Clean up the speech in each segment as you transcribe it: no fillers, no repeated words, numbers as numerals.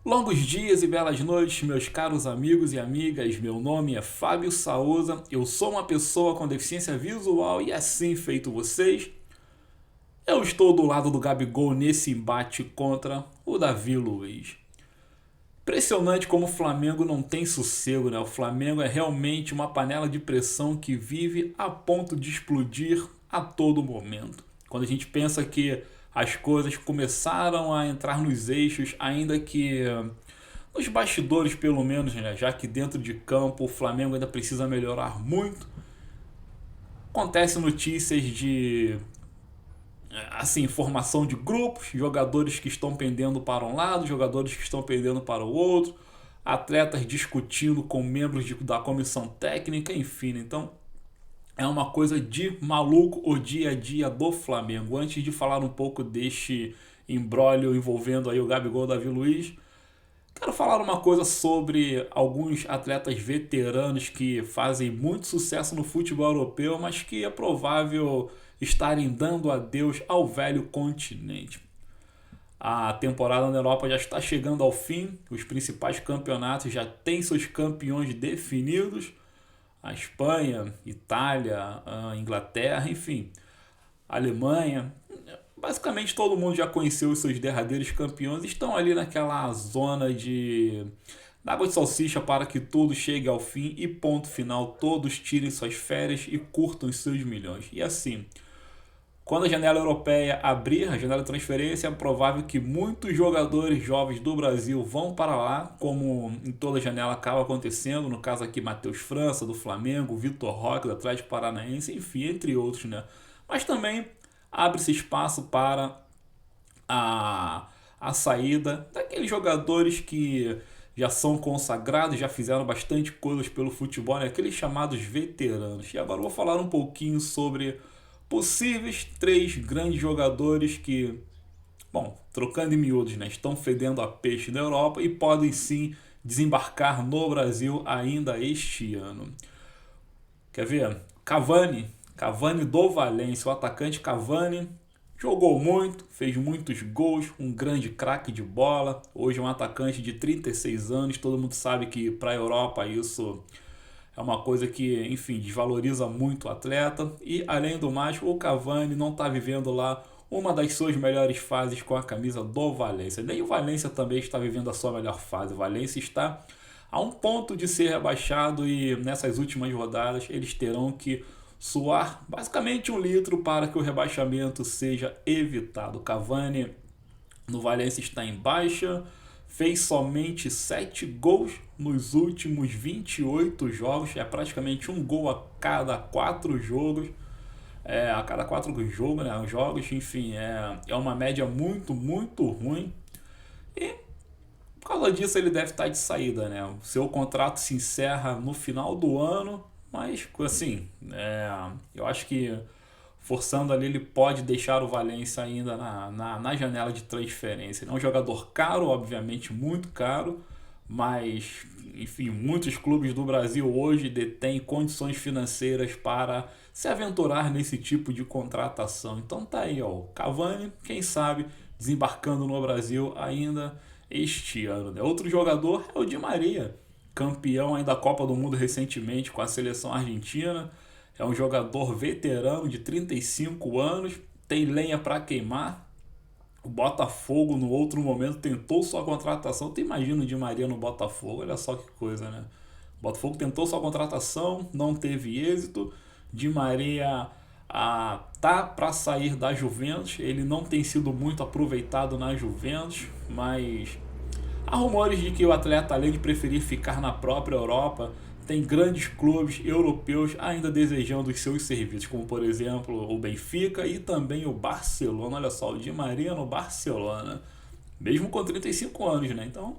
Longos dias e belas noites, meus caros amigos e amigas. Meu nome é Fábio Souza. Eu sou uma pessoa com deficiência visual e assim feito vocês, eu estou do lado do Gabigol nesse embate contra o Davi Luiz. Impressionante como o Flamengo não tem sossego, né? O Flamengo é realmente uma panela de pressão que vive a ponto de explodir a todo momento. Quando a gente pensa que as coisas começaram a entrar nos eixos, ainda que nos bastidores pelo menos, né? Já que dentro de campo o Flamengo ainda precisa melhorar muito. Acontecem notícias de assim, formação de grupos, jogadores que estão pendendo para um lado, jogadores que estão pendendo para o outro, atletas discutindo com membros da comissão técnica, enfim. Então, é uma coisa de maluco o dia a dia do Flamengo. Antes de falar um pouco deste imbróglio envolvendo aí o Gabigol e o Davi Luiz, quero falar uma coisa sobre alguns atletas veteranos que fazem muito sucesso no futebol europeu, mas que é provável estarem dando adeus ao velho continente. A temporada na Europa já está chegando ao fim, os principais campeonatos já têm seus campeões definidos. A Espanha, Itália, a Inglaterra, enfim, a Alemanha. Basicamente todo mundo já conheceu os seus derradeiros campeões e estão ali naquela zona de água de salsicha para que tudo chegue ao fim e ponto final, todos tirem suas férias e curtam os seus milhões. E assim, quando a janela europeia abrir, a janela de transferência, é provável que muitos jogadores jovens do Brasil vão para lá, como em toda janela acaba acontecendo, no caso aqui Matheus França, do Flamengo, Vitor Roque, do Atlético Paranaense, enfim, entre outros, né? Mas também abre-se espaço para a saída daqueles jogadores que já são consagrados, já fizeram bastante coisas pelo futebol, né? Aqueles chamados veteranos. E agora eu vou falar um pouquinho sobre possíveis três grandes jogadores que, bom, trocando em miúdos, né, estão fedendo a peixe na Europa e podem sim desembarcar no Brasil ainda este ano. Quer ver? Cavani do Valência, o atacante Cavani jogou muito, fez muitos gols, um grande craque de bola. Hoje é um atacante de 36 anos, todo mundo sabe que para a Europa isso é uma coisa que, enfim, desvaloriza muito o atleta. E, além do mais, o Cavani não está vivendo lá uma das suas melhores fases com a camisa do Valência. Nem o Valência também está vivendo a sua melhor fase. O Valência está a um ponto de ser rebaixado e nessas últimas rodadas eles terão que suar basicamente 1 litro para que o rebaixamento seja evitado. O Cavani no Valência está em baixa, fez somente 7 gols nos últimos 28 jogos, é praticamente um gol a cada 4 jogos. A cada 4 jogos, né, jogos, enfim, é uma média muito, muito ruim. E por causa disso ele deve estar de saída, né? O seu contrato se encerra no final do ano, mas assim, eu acho que forçando ali ele pode deixar o Valência ainda na janela de transferência. Ele é um jogador caro, obviamente muito caro, mas enfim, muitos clubes do Brasil hoje detêm condições financeiras para se aventurar nesse tipo de contratação. Então tá aí, ó, o Cavani, quem sabe desembarcando no Brasil ainda este ano, né? Outro jogador é o Di Maria, campeão aí da Copa do Mundo recentemente com a seleção argentina. É um jogador veterano de 35 anos, tem lenha para queimar. O Botafogo, no outro momento, tentou sua contratação. Tu imagina o Di Maria no Botafogo, olha só que coisa, né? O Botafogo tentou sua contratação, não teve êxito. Di Maria tá para sair da Juventus. Ele não tem sido muito aproveitado na Juventus, mas há rumores de que o atleta, além de preferir ficar na própria Europa, tem grandes clubes europeus ainda desejando os seus serviços, como por exemplo o Benfica e também o Barcelona. Olha só, o Di Maria no Barcelona, mesmo com 35 anos, né? Então,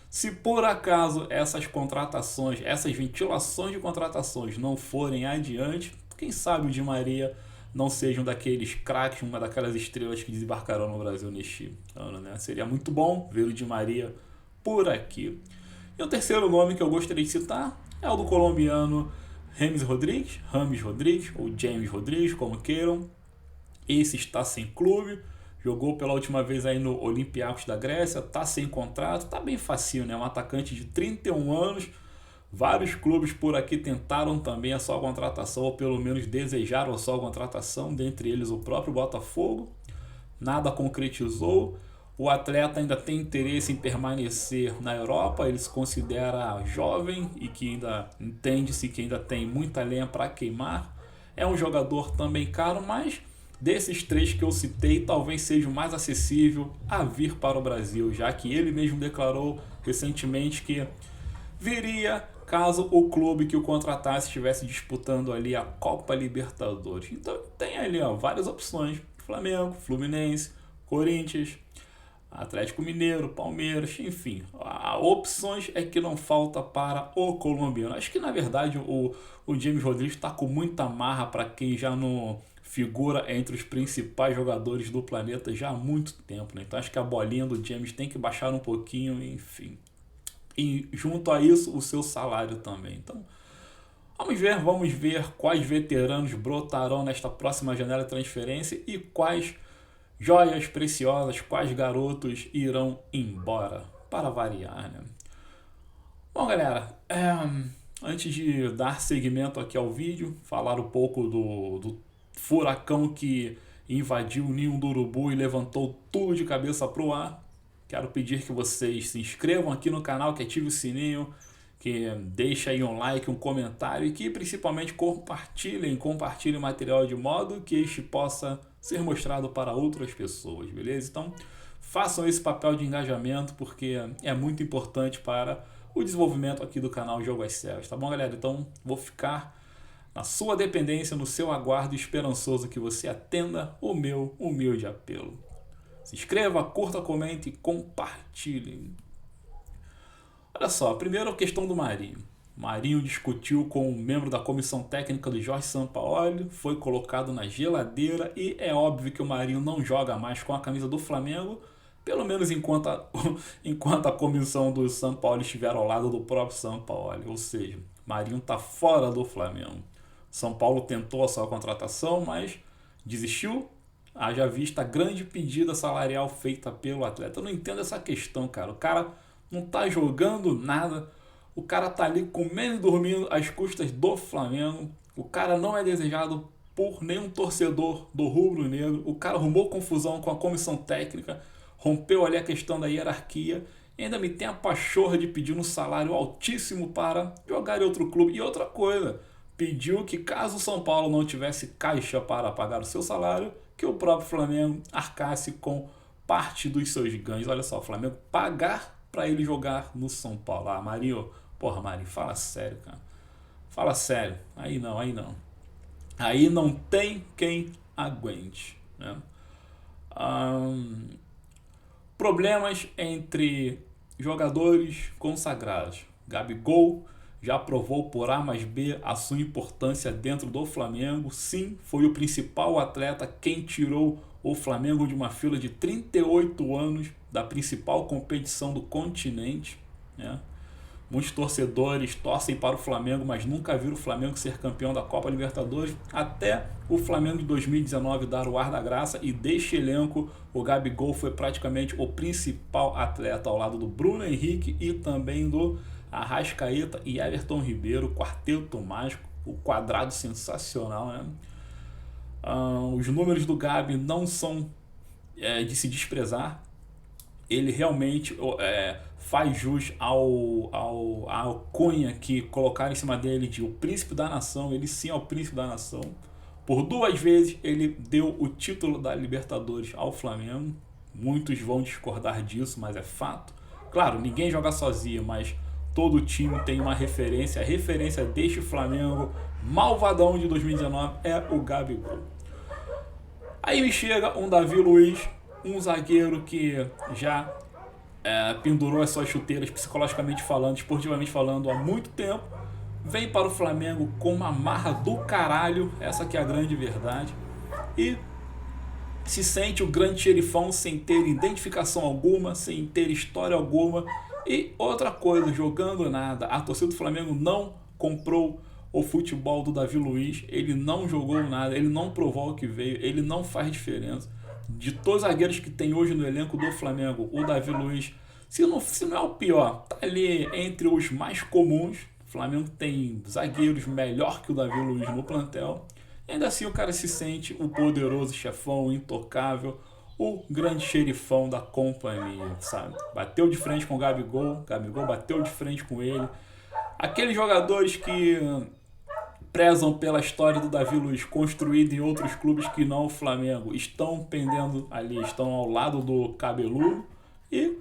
se por acaso essas contratações, essas ventilações de contratações não forem adiante, quem sabe o Di Maria não seja um daqueles craques, uma daquelas estrelas que desembarcarão no Brasil neste ano, né? Seria muito bom ver o Di Maria por aqui. E o terceiro nome que eu gostaria de citar é o do colombiano Rames Rodrigues, ou James Rodrigues, como queiram. Esse está sem clube, jogou pela última vez aí no Olympiacos da Grécia, tá sem contrato, tá bem facinho, né? Um atacante de 31 anos. Vários clubes por aqui tentaram também a sua contratação, ou pelo menos desejaram a sua contratação, dentre eles o próprio Botafogo. Nada concretizou. O atleta ainda tem interesse em permanecer na Europa, ele se considera jovem e que ainda entende-se que ainda tem muita lenha para queimar. É um jogador também caro, mas desses três que eu citei, talvez seja o mais acessível a vir para o Brasil, já que ele mesmo declarou recentemente que viria caso o clube que o contratasse estivesse disputando ali a Copa Libertadores. Então tem ali várias opções: Flamengo, Fluminense, Corinthians, Atlético Mineiro, Palmeiras, enfim. Opções é que não falta para o colombiano. Acho que na verdade o James Rodrigues está com muita marra para quem já não figura entre os principais jogadores do planeta já há muito tempo, né? Então acho que a bolinha do James tem que baixar um pouquinho, enfim. E junto a isso, o seu salário também. Então, vamos ver quais veteranos brotarão nesta próxima janela de transferência e quais joias preciosas, quais garotos irão embora, para variar, né? Bom, galera, antes de dar seguimento aqui ao vídeo, falar um pouco do furacão que invadiu o ninho do urubu e levantou tudo de cabeça pro ar. Quero pedir que vocês se inscrevam aqui no canal, que ative o sininho, que deixe aí um like, um comentário e que principalmente compartilhem o material de modo que este possa ser mostrado para outras pessoas, beleza? Então façam esse papel de engajamento porque é muito importante para o desenvolvimento aqui do canal Jogo às Cegas, tá bom, galera? Então vou ficar na sua dependência, no seu aguardo esperançoso que você atenda o meu humilde apelo. Se inscreva, curta, comente e compartilhe. Olha só, primeiro a questão do Marinho. Marinho discutiu com um membro da comissão técnica do Jorge Sampaoli, foi colocado na geladeira e é óbvio que o Marinho não joga mais com a camisa do Flamengo, pelo menos enquanto a comissão do Sampaoli estiver ao lado do próprio Sampaoli. Ou seja, Marinho está fora do Flamengo. São Paulo tentou a sua contratação, mas desistiu. Haja vista a grande pedida salarial feita pelo atleta. Eu não entendo essa questão, cara. O cara não tá jogando nada. O cara tá ali comendo e dormindo às custas do Flamengo. O cara não é desejado por nenhum torcedor do rubro-negro. O cara arrumou confusão com a comissão técnica, rompeu ali a questão da hierarquia e ainda me tem a pachorra de pedir um salário altíssimo para jogar em outro clube. E outra coisa, pediu que caso o São Paulo não tivesse caixa para pagar o seu salário, que o próprio Flamengo arcasse com parte dos seus ganhos. Olha só, o Flamengo pagar para ele jogar no São Paulo. Ah, Marinho, porra, Marinho, fala sério, cara. Fala sério. Aí não. Aí não tem quem aguente, né? Problemas entre jogadores consagrados. Gabigol já provou por A mais B a sua importância dentro do Flamengo. Sim, foi o principal atleta quem tirou o Flamengo de uma fila de 38 anos da principal competição do continente, né? Muitos torcedores torcem para o Flamengo, mas nunca viram o Flamengo ser campeão da Copa Libertadores, até o Flamengo de 2019 dar o ar da graça, e deste elenco o Gabigol foi praticamente o principal atleta ao lado do Bruno Henrique e também do Arrascaeta e Everton Ribeiro, quarteto mágico, o quadrado sensacional, né? Os números do Gabi não são de se desprezar. Ele realmente faz jus à alcunha que colocaram em cima dele de o príncipe da nação. Ele sim é o príncipe da nação. Por 2 vezes ele deu o título da Libertadores ao Flamengo. Muitos vão discordar disso, mas é fato. Claro, ninguém joga sozinho, mas todo time tem uma referência. A referência deste Flamengo malvadão de 2019 é o Gabigol. Aí me chega um Davi Luiz, um zagueiro que já pendurou as suas chuteiras psicologicamente falando, esportivamente falando, há muito tempo. Vem para o Flamengo com uma marra do caralho, essa que é a grande verdade. E se sente o grande xerifão sem ter identificação alguma, sem ter história alguma. E outra coisa, jogando nada. A torcida do Flamengo não comprou o futebol do Davi Luiz. Ele não jogou nada, ele não provou o que veio, ele não faz diferença. de todos os zagueiros que tem hoje no elenco do Flamengo, o Davi Luiz, se não é o pior, tá ali entre os mais comuns. O Flamengo tem zagueiros melhor que o Davi Luiz no plantel. E ainda assim o cara se sente o poderoso chefão, o intocável, o grande xerifão da companhia, sabe? Bateu de frente com o Gabigol bateu de frente com ele. Aqueles jogadores que prezam pela história do Davi Luiz, construída em outros clubes que não o Flamengo, estão pendendo ali, estão ao lado do cabeludo. E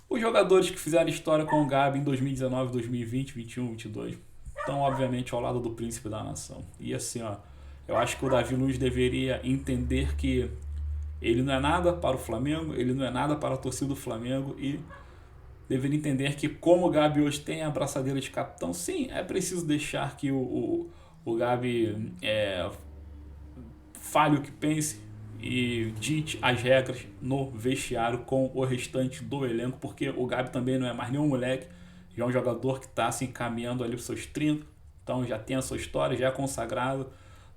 os jogadores que fizeram história com o Gabi em 2019, 2020, 21, 22 estão obviamente ao lado do príncipe da nação. E assim, ó, eu acho que o Davi Luiz deveria entender que ele não é nada para o Flamengo, ele não é nada para a torcida do Flamengo e deveria entender que, como o Gabi hoje tem a abraçadeira de capitão, sim, é preciso deixar que o Gabi fale o que pense e dite as regras no vestiário com o restante do elenco, porque o Gabi também não é mais nenhum moleque, já é um jogador que está se encaminhando ali para os seus 30, então já tem a sua história, já é consagrado,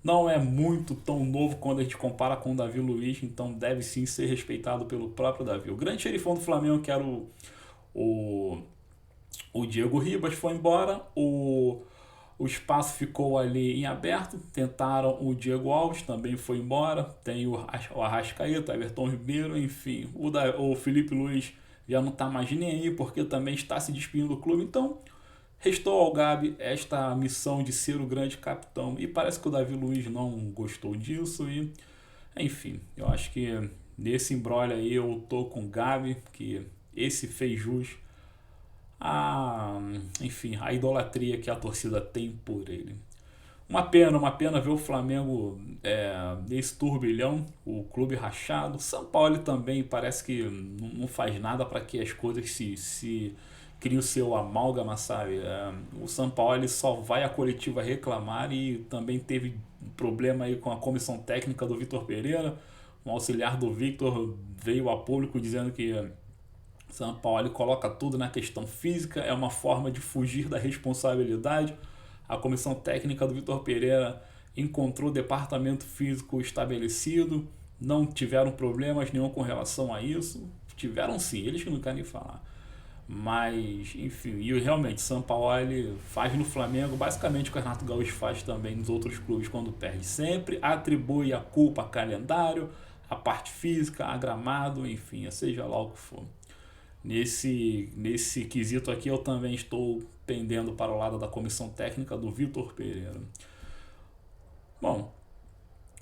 não é muito tão novo quando a gente compara com o Davi Luiz, então deve sim ser respeitado pelo próprio Davi. O grande xerifão do Flamengo, que era o Diego Ribas, foi embora, o espaço ficou ali em aberto, tentaram o Diego Alves, também foi embora, tem o Arrascaeta, Everton Ribeiro, enfim, o Felipe Luiz já não está mais nem aí, porque também está se despedindo do clube, então restou ao Gabi esta missão de ser o grande capitão, e parece que o Davi Luiz não gostou disso, e enfim, eu acho que nesse imbróglio aí eu tô com o Gabi, que esse fez jus a idolatria que a torcida tem por ele. Uma pena ver o Flamengo nesse turbilhão, o clube rachado. São Paulo também parece que não faz nada para que as coisas se criem o seu amálgama, sabe? O São Paulo só vai à coletiva reclamar e também teve problema aí com a comissão técnica do Vitor Pereira. Um auxiliar do Victor veio a público dizendo que São Paulo coloca tudo na questão física, é uma forma de fugir da responsabilidade. A comissão técnica do Vitor Pereira encontrou o departamento físico estabelecido, não tiveram problemas nenhum com relação a isso. Tiveram sim, eles que não querem falar. Mas, enfim, e realmente São Paulo faz no Flamengo basicamente o que o Renato Gaúcho faz também nos outros clubes quando perde. Sempre atribui a culpa a calendário, a parte física, a gramado, enfim, seja lá o que for. Nesse quesito aqui eu também estou pendendo para o lado da comissão técnica do Vitor Pereira. Bom,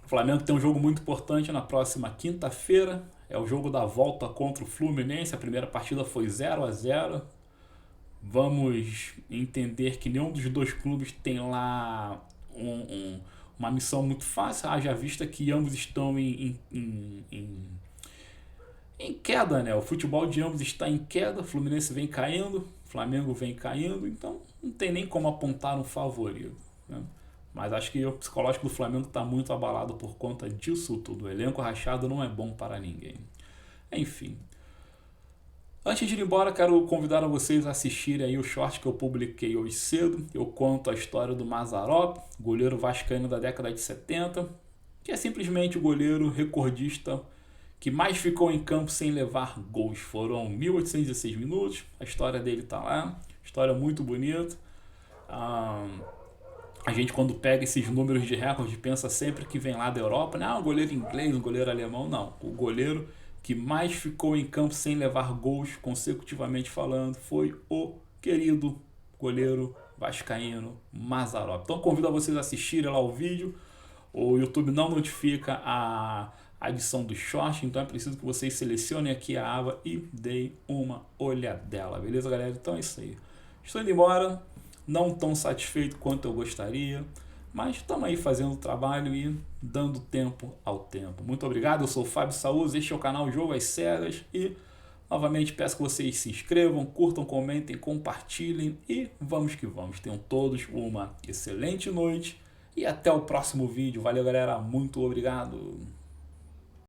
o Flamengo tem um jogo muito importante na próxima quinta-feira, é o jogo da volta contra o Fluminense. A primeira partida foi 0-0. Vamos entender que nenhum dos dois clubes tem lá uma missão muito fácil, haja vista que ambos estão em queda, né? O futebol de ambos está em queda, o Fluminense vem caindo, o Flamengo vem caindo, então não tem nem como apontar um favorito, né? Mas acho que o psicológico do Flamengo está muito abalado por conta disso tudo. O elenco rachado não é bom para ninguém. Enfim. Antes de ir embora, quero convidar a vocês a assistirem aí o short que eu publiquei hoje cedo. Eu conto a história do Mazzaropi, goleiro vascaíno da década de 70, que é simplesmente o goleiro recordista que mais ficou em campo sem levar gols. Foram 1.816 minutos, a história dele está lá, história muito bonita. A gente quando pega esses números de recorde pensa sempre que vem lá da Europa, né? Um goleiro inglês, um goleiro alemão, não. O goleiro que mais ficou em campo sem levar gols consecutivamente falando foi o querido goleiro vascaíno Mazzaropi. Então convido a vocês a assistirem lá o vídeo. O YouTube não notifica a edição do short, então é preciso que vocês selecionem aqui a aba e deem uma olhadela, beleza, galera? Então é isso aí. Estou indo embora, não tão satisfeito quanto eu gostaria, mas estamos aí fazendo o trabalho e dando tempo ao tempo. Muito obrigado, eu sou o Fábio Saúz, este é o canal Jogo às Cegas e novamente peço que vocês se inscrevam, curtam, comentem, compartilhem e vamos que vamos. Tenham todos uma excelente noite e até o próximo vídeo. Valeu, galera, muito obrigado.